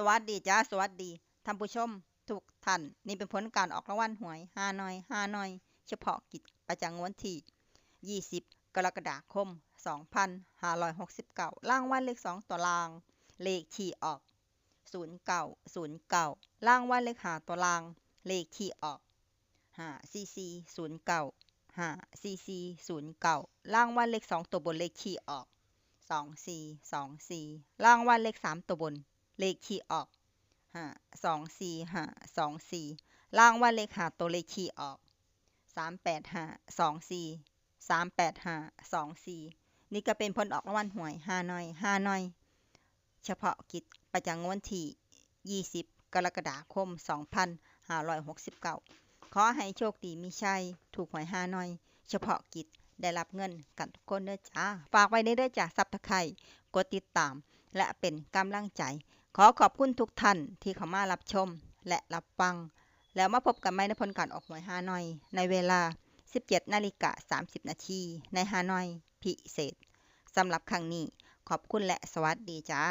สวัสดีจ้าสวัสดีท่านผู้ชมทุกท่านนี่เป็นผลการออกรางวัลหวยฮานอยเฉพาะกิจประจำงวดที่20กรกฎาคม2569รางวัลเลข2ตัวรางเลขที่ออก0909รางวัลเลข5ตัวรางเลขที่ออก54409 54409รางวัลเลข2ตัวบนเลขที่ออก2424รางวัลเลข3ตัวบนเลขที่ออก524รางวัลเลข5ตัวเลขที่ออก38524นี่ก็เป็นผลออกรางวัลหวยฮานอยเฉพาะกิจประจำงวดที่20กรกฎาคม2569ขอให้โชคดีมีชัยถูกหวยฮานอยเฉพาะกิจได้รับเงินกันทุกคนเด้อจ้าฝากไว้ในเด้อจ้าซับตะไคร่กดติดตามและเป็นกำลังใจขอขอบคุณทุกท่านที่เข้ามารับชมและรับฟังแล้วมาพบกันใหม่ในผลการออกหวยฮานอยในเวลา 17:30 นาทีในฮานอยพิเศษสำหรับครั้งนี้ขอบคุณและสวัสดีจ้า